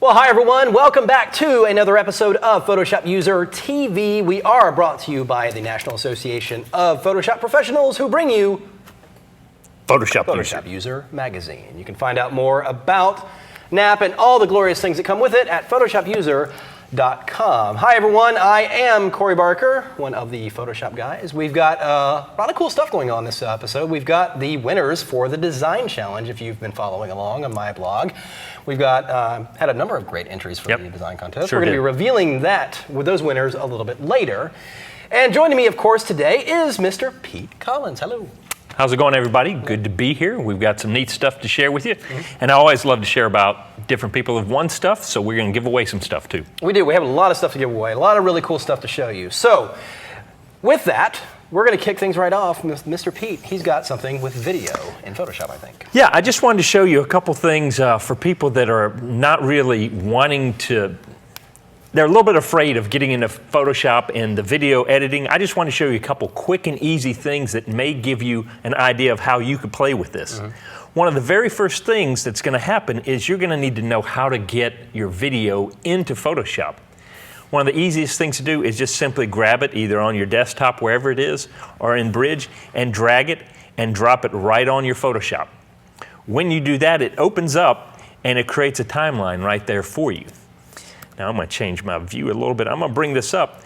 Well, hi everyone. Welcome back to another episode of PhotoshopUser TV. We are brought to you by the National Association of Photoshop Professionals, who bring you PhotoshopUser magazine. You can find out more about NAP and all the glorious things that come with it at PhotoshopUser.com. Hi everyone. I am Corey Barker, one of the Photoshop guys. We've got a lot of cool stuff going on this episode. We've got the winners for the Design Challenge, if you've been following along on my blog. We've got had a number of great entries for the design contest. We're going to be revealing that with those winners a little bit later. And joining me, of course, today is Mr. Pete Collins. Hello. How's it going, everybody? Good to be here. We've got some neat stuff to share with you. And I always love to share about different people who've won stuff, so we're going to give away some stuff too. We do. We have a lot of stuff to give away, a lot of really cool stuff to show you. So with that, we're going to kick things right off with Mr. Pete. He's got something with video in Photoshop, I think. Yeah, I just wanted to show you a couple things for people that are not really wanting to, they're a little bit afraid of getting into Photoshop and the video editing. I just want to show you a couple quick and easy things that may give you an idea of how you could play with this. One of the very first things that's going to happen is you're going to need to know how to get your video into Photoshop. One of the easiest things to do is just simply grab it either on your desktop, wherever it is, or in Bridge, and drag it and drop it right on your Photoshop. When you do that, it opens up and it creates a timeline right there for you. Now I'm going to change my view a little bit. I'm going to bring this up.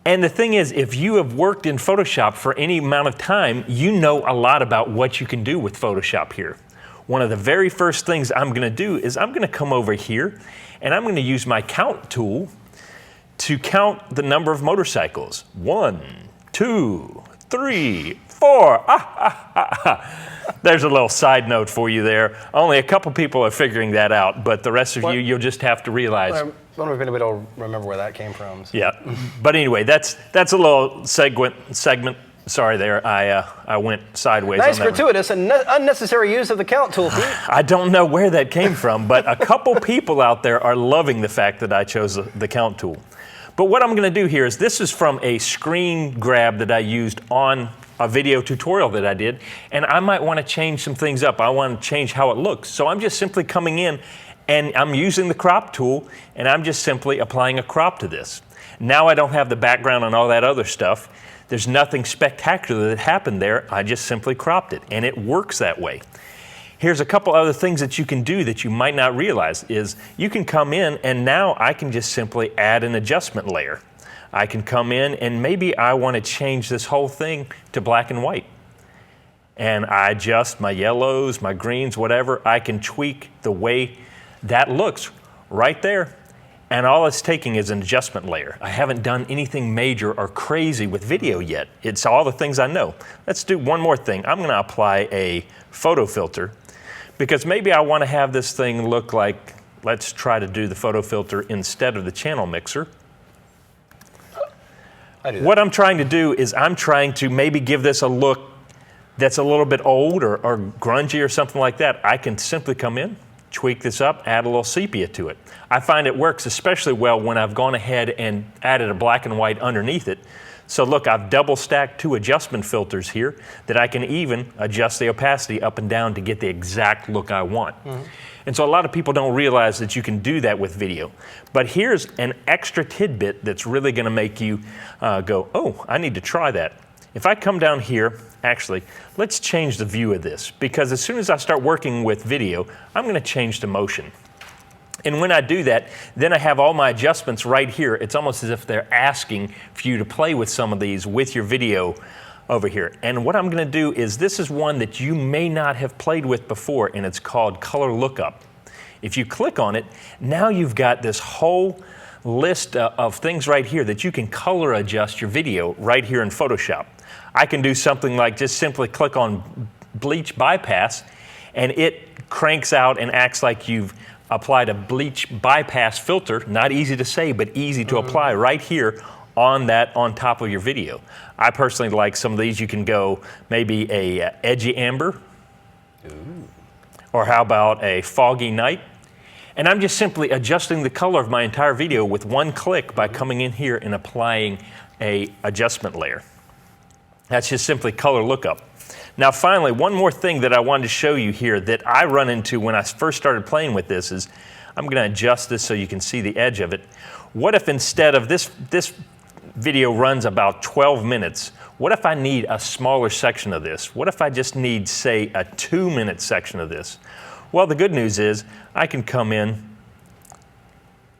And the thing is, if you have worked in Photoshop for any amount of time, you know a lot about what you can do with Photoshop here. One of the very first things I'm going to do is I'm going to come over here and I'm going to use my count tool to count the number of motorcycles. 1, 2, 3, 4. There's a little side note for you there. Only a couple people are figuring that out, but the rest of you, you'll just have to realize. I wonder if anybody will remember where that came from. So. Yeah, but anyway, that's a little segment. Sorry there, I went sideways nice, on that gratuitous and unnecessary use of the count tool, Pete. I don't know where that came from, but a couple people out there are loving the fact that I chose the count tool. But what I'm going to do here is, this is from a screen grab that I used on a video tutorial that I did, and I might want to change some things up. I want to change how it looks. So I'm just simply coming in and I'm using the crop tool, and I'm just simply applying a crop to this. Now I don't have the background and all that other stuff. There's nothing spectacular that happened there. I just simply cropped it, and it works that way. Here's a couple other things that you can do that you might not realize is you can come in and now I can just simply add an adjustment layer. I can come in and maybe I want to change this whole thing to black and white. And I adjust my yellows, my greens, whatever. I can tweak the way that looks right there. And all it's taking is an adjustment layer. I haven't done anything major or crazy with video yet. It's all the things I know. Let's do one more thing. I'm going to apply a photo filter, because maybe I want to have this thing look like, let's try to do the photo filter instead of the channel mixer. What I'm trying to do is I'm trying to maybe give this a look that's a little bit old or grungy or something like that. I can simply come in, tweak this up, add a little sepia to it. I find it works especially well when I've gone ahead and added a black and white underneath it. So look, I've double stacked 2 adjustment filters here that I can even adjust the opacity up and down to get the exact look I want. And so a lot of people don't realize that you can do that with video. But here's an extra tidbit that's really going to make you go, oh, I need to try that. If I come down here, actually, let's change the view of this, because as soon as I start working with video, I'm going to change to motion. And when I do that, then I have all my adjustments right here. It's almost as if they're asking for you to play with some of these with your video over here. And what I'm going to do is, this is one that you may not have played with before, and it's called Color Lookup. If you click on it, now you've got this whole list of things right here that you can color adjust your video right here in Photoshop. I can do something like just simply click on Bleach Bypass, and it cranks out and acts like you've applied a bleach bypass filter. Not easy to say, but easy to apply right here on top of your video. I personally like some of these. You can go maybe a edgy amber. Or how about a foggy night? And I'm just simply adjusting the color of my entire video with one click by coming in here and applying a adjustment layer. That's just simply color lookup. Now finally, one more thing that I wanted to show you here that I run into when I first started playing with this is I'm going to adjust this so you can see the edge of it. What if instead of this video runs about 12 minutes, what if I need a smaller section of this? What if I just need, say, a 2-minute section of this? Well, the good news is I can come in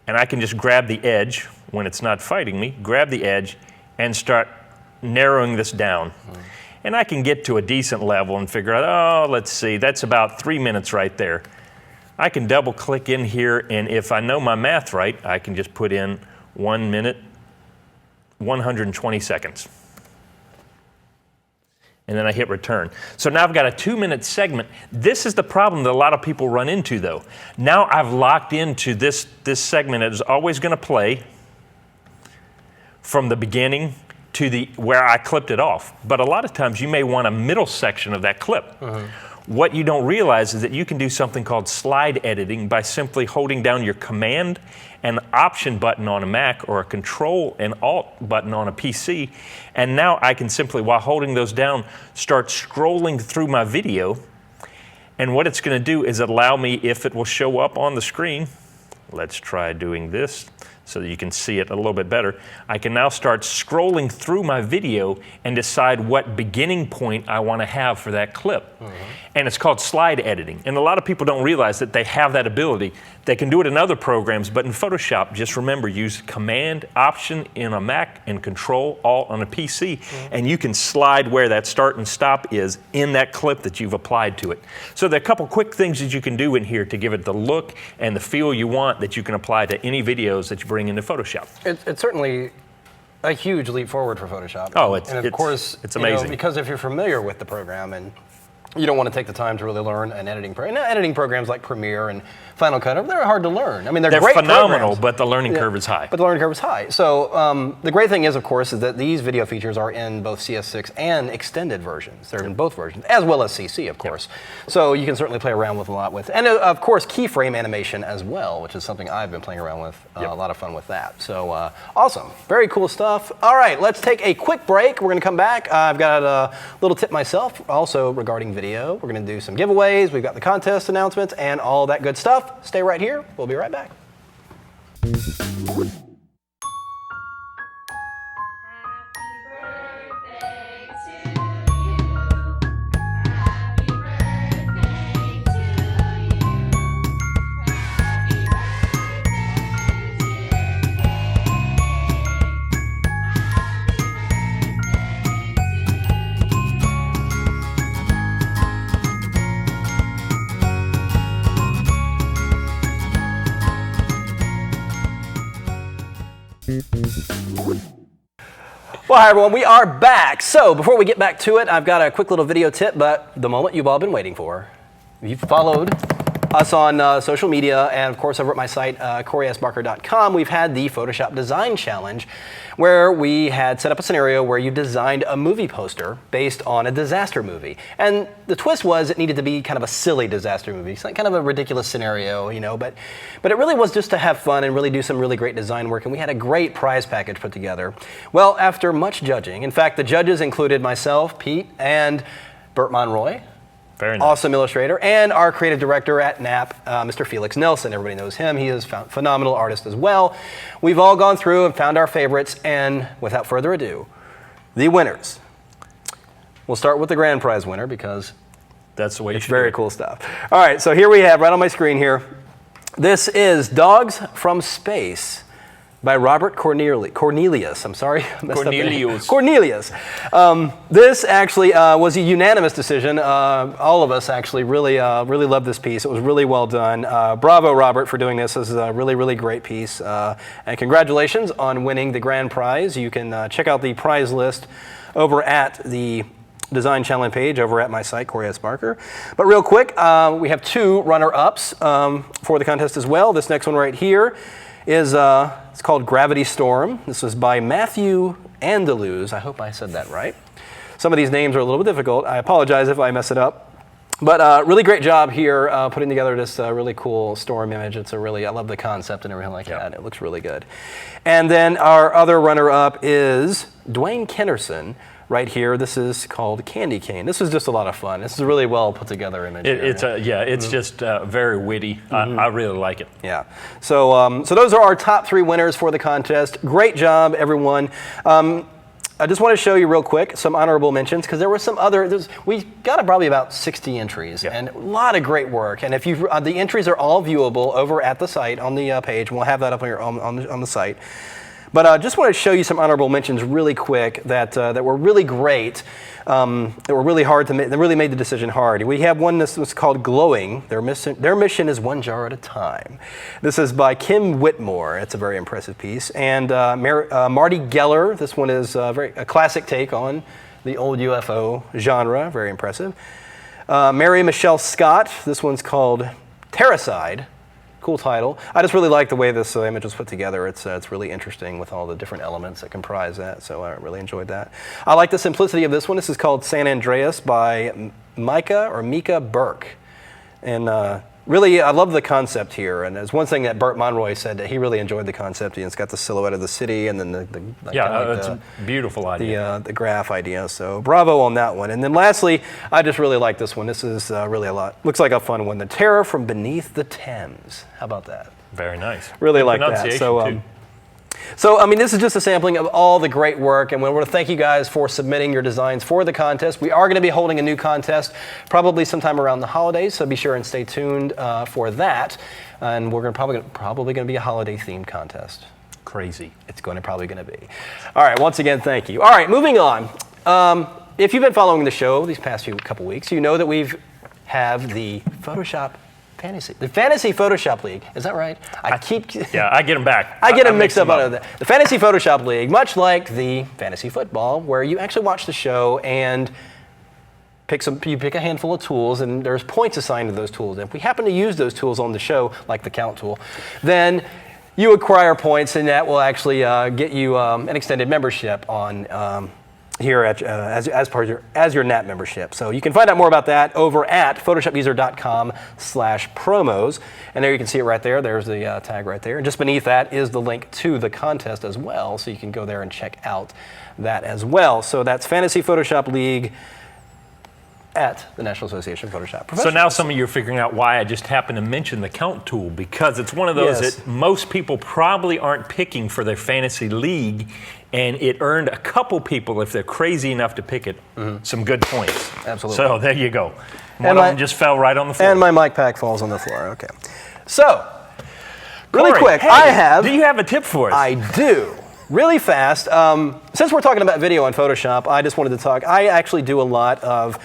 and I can just grab the edge when it's not fighting me, grab the edge and start narrowing this down. And I can get to a decent level and figure out, oh, let's see, that's about 3 minutes right there. I can double click in here, and if I know my math right, I can just put in 1 minute, 120 seconds. And then I hit return. So now I've got a 2-minute segment. This is the problem that a lot of people run into though. Now I've locked into this segment that is always going to play from the beginning to where I clipped it off. But a lot of times you may want a middle section of that clip. What you don't realize is that you can do something called slide editing by simply holding down your Command and Option button on a Mac or a Control and Alt button on a PC. And now I can simply, while holding those down, start scrolling through my video. And what it's going to do is allow me, if it will show up on the screen, let's try doing this so that you can see it a little bit better. I can now start scrolling through my video and decide what beginning point I want to have for that clip. And it's called slide editing. And a lot of people don't realize that they have that ability. They can do it in other programs, but in Photoshop, just remember, use Command, Option in a Mac, and Control, Alt on a PC, and you can slide where that start and stop is in that clip that you've applied to it. So there are a couple quick things that you can do in here to give it the look and the feel you want that you can apply to any videos that you bring into Photoshop. It's certainly a huge leap forward for Photoshop. Oh, and of course, it's amazing. Because if you're familiar with the program and you don't want to take the time to really learn an editing program. Editing programs like Premiere and Final Cut, they're hard to learn. I mean, they're great phenomenal, programs, but the learning curve is high. But the learning curve is high. So the great thing is, of course, is that these video features are in both CS6 and extended versions. They're in both versions, as well as CC, of course. So you can certainly play around with a lot with. And of course, keyframe animation as well, which is something I've been playing around with. A lot of fun with that. So awesome. Very cool stuff. All right, let's take a quick break. We're going to come back. I've got a little tip myself also regarding video. We're going to do some giveaways. We've got the contest announcements and all that good stuff. Stay right here. We'll be right back. Well, hi everyone, we are back. So before we get back to it, I've got a quick little video tip, but the moment you've all been waiting for. If you've followed us on social media and of course over at my site, CoreySBarker.com, we've had the Photoshop Design Challenge where we had set up a scenario where you designed a movie poster based on a disaster movie. And the twist was it needed to be kind of a silly disaster movie, so kind of a ridiculous scenario, you know, but it really was just to have fun and really do some really great design work, and we had a great prize package put together. Well, after much judging, in fact, the judges included myself, Pete, and Bert Monroy. Very nice. Awesome illustrator, and our creative director at NAP, Mr. Felix Nelson. Everybody knows him. He is a phenomenal artist as well. We've all gone through and found our favorites, and without further ado, the winners. We'll start with the grand prize winner because that's the way it's very cool stuff. All right, so here we have, right on my screen here, this is Dogs from Space by Robert Cornelius. I'm sorry. Cornelius. This actually was a unanimous decision. All of us actually really loved this piece. It was really well done. Bravo, Robert, for doing this. This is a really, really great piece. And congratulations on winning the grand prize. You can check out the prize list over at the Design Challenge page over at my site, Corey S. Barker. But real quick, we have two runner-ups for the contest as well. This next one right here is it's called Gravity Storm. This was by Matthew Andaluz. I hope I said that right. Some of these names are a little bit difficult. I apologize if I mess it up. But really great job here putting together this really cool storm image. It's I love the concept and everything like that. It looks really good. And then our other runner-up is Dwayne Kennerson right here. This is called Candy Cane. This is just a lot of fun. This is a really well put together image. It's just very witty. I really like it. Yeah. So those are our top 3 winners for the contest. Great job, everyone. I just want to show you real quick some honorable mentions because there were some other. We got probably about 60 entries and a lot of great work. And if you the entries are all viewable over at the site on the page. We'll have that up on the site. But I just want to show you some honorable mentions really quick that were really great, that were really hard to make, that really made the decision hard. We have one that was called Glowing. Their mission is 1 jar at a time. This is by Kim Whitmore. It's a very impressive piece. And Marty Geller, this one is a classic take on the old UFO genre, very impressive. Mary Michelle Scott, this one's called Terracide. Cool title. I just really like the way this image was put together. It's really interesting with all the different elements that comprise that, so I really enjoyed that. I like the simplicity of this one. This is called San Andreas by Mika Burke. And really, I love the concept here. And there's one thing that Burt Monroy said that he really enjoyed the concept. It's got the silhouette of the city and then it's a beautiful idea. The graph idea. So bravo on that one. And then lastly, I just really like this one. This is really a lot. Looks like a fun one. The Terror from Beneath the Thames. How about that? Very nice. Really like that. So, I mean, this is just a sampling of all the great work, and we want to thank you guys for submitting your designs for the contest. We are going to be holding a new contest probably sometime around the holidays, so be sure and stay tuned for that. And we're probably going to be a holiday-themed contest. Crazy. It's probably going to be. All right, once again, thank you. All right, moving on. If you've been following the show these past couple weeks, you know that we have the the Fantasy Photoshop League. Is that right? I get them back. I get them mixed up out of that. The Fantasy Photoshop League, much like the Fantasy Football, where you actually watch the show and you pick a handful of tools, and there's points assigned to those tools. And if we happen to use those tools on the show, like the count tool, then you acquire points, and that will actually get you an extended membership on. Here as your NAP membership. So you can find out more about that over at PhotoshopUser.com/promos. And there you can see it right there. There's the tag right there. And just beneath that is the link to the contest as well. So you can go there and check out that as well. So that's Fantasy Photoshop League at the National Association of Photoshop Professionals. So now some of you are figuring out why I just happened to mention the count tool, because it's one of those that most people probably aren't picking for their fantasy league, and it earned a couple people, if they're crazy enough to pick it, some good points. Absolutely. So there you go. One of them just fell right on the floor. And my mic pack falls on the floor. Okay. So, really Corey, quick, hey, do you have a tip for us? I do. Really fast. Since we're talking about video on Photoshop, I just wanted to talk. I actually do a lot of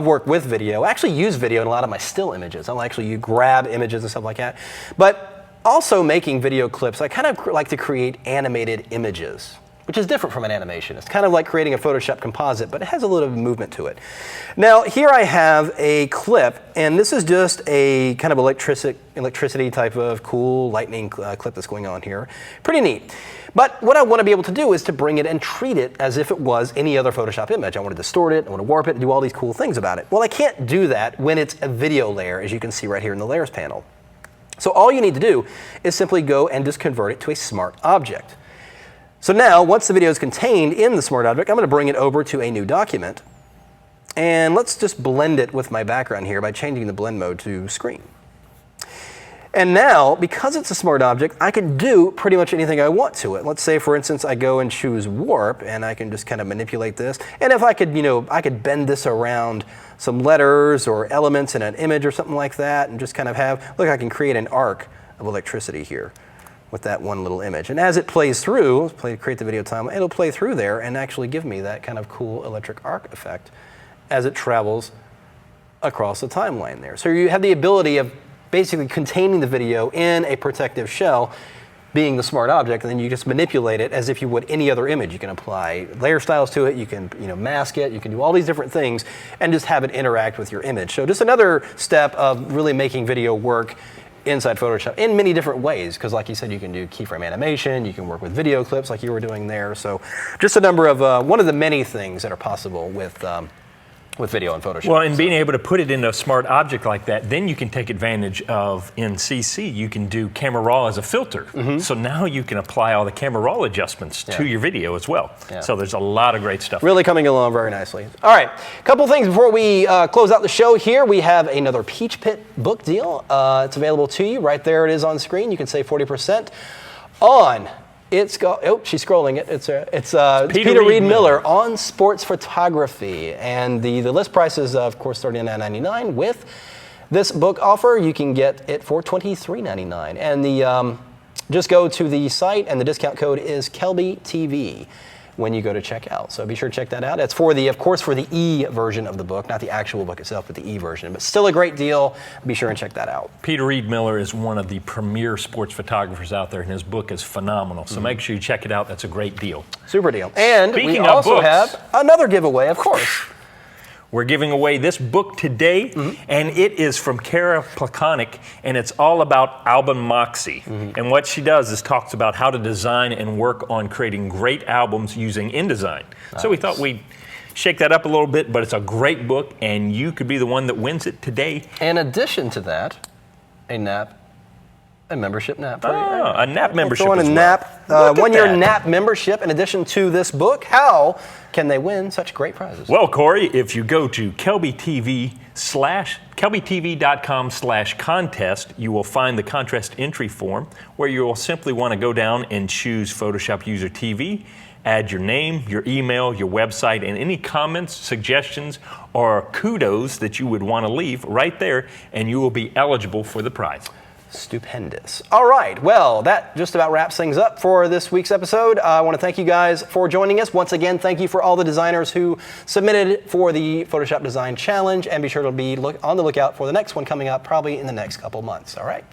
work with video. I actually use video in a lot of my still images. I'll actually grab images and stuff like that. But also making video clips, I kind of like to create animated images, which is different from an animation. It's kind of like creating a Photoshop composite, but it has a little bit of movement to it. Now, here I have a clip, and this is just a kind of electricity type of cool lightning clip that's going on here. Pretty neat. But what I want to be able to do is to bring it and treat it as if it was any other Photoshop image. I want to distort it, I want to warp it, and do all these cool things about it. Well, I can't do that when it's a video layer, as you can see right here in the Layers panel. So all you need to do is simply go and just convert it to a smart object. So now, once the video is contained in the smart object, I'm going to bring it over to a new document. And let's just blend it with my background here by changing the blend mode to screen. And now, because it's a smart object, I can do pretty much anything I want to it. Let's say, for instance, I go and choose warp, and I can just kind of manipulate this. And if I could, I could bend this around some letters or elements in an image or something like that, and just kind of look, I can create an arc of electricity here with that one little image. And as it plays through, create the video timeline, it'll play through there and actually give me that kind of cool electric arc effect as it travels across the timeline there. So you have the ability of basically containing the video in a protective shell, being the smart object, and then you just manipulate it as if you would any other image. You can apply layer styles to it, you can mask it, you can do all these different things and just have it interact with your image. So just another step of really making video work inside Photoshop in many different ways, because like you said, you can do keyframe animation, you can work with video clips like you were doing there. So just a number of, one of the many things that are possible with with video and Photoshop. Well, and being able to put it in a smart object like that, then you can take advantage of, in CC, you can do camera raw as a filter. So now you can apply all the camera raw adjustments to your video as well. So there's a lot of great stuff. Really coming along very nicely. All right, a couple things before we close out the show here. We have another Peach Pit book deal. It's available to you. Right there it is on screen. You can save 40% on... oh, she's scrolling it. It's Peter Reed Miller on sports photography, and the list price is of course $39.99. With this book offer, you can get it for $23.99, and just go to the site, and the discount code is KelbyTV when you go to checkout. So be sure to check that out. It's for of course, for the E version of the book, not the actual book itself, but the E version. But still a great deal. Be sure and check that out. Peter Reed Miller is one of the premier sports photographers out there, and his book is phenomenal. So make sure you check it out. That's a great deal. Super deal. And Speaking we of also books, have another giveaway, of course. We're giving away this book today, and it is from Kara Plakonic, and it's all about album moxie. And what she does is talks about how to design and work on creating great albums using InDesign. So we thought we'd shake that up a little bit, but it's a great book, and you could be the one that wins it today. In addition to that, a membership NAP. A NAP membership Throwing as a well. NAP, one-year NAP membership in addition to this book. How can they win such great prizes? Well, Corey, if you go to KelbyTV.com/contest, you will find the contest entry form where you will simply want to go down and choose Photoshop User TV, add your name, your email, your website, and any comments, suggestions, or kudos that you would want to leave right there, and you will be eligible for the prize. Stupendous. All right, well, that just about wraps things up for this week's episode. I want to thank you guys for joining us. Once again, thank you for all the designers who submitted for the Photoshop Design Challenge, and be sure to be on the lookout for the next one coming up probably in the next couple months, all right?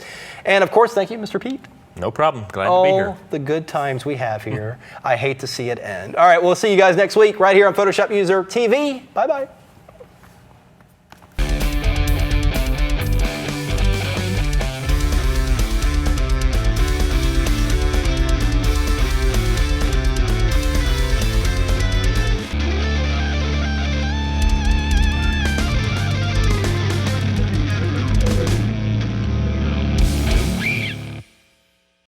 And of course, thank you, Mr. Pete. No problem. Glad to be here. All the good times we have here. I hate to see it end. All right, we'll see you guys next week right here on Photoshop User TV. Bye-bye.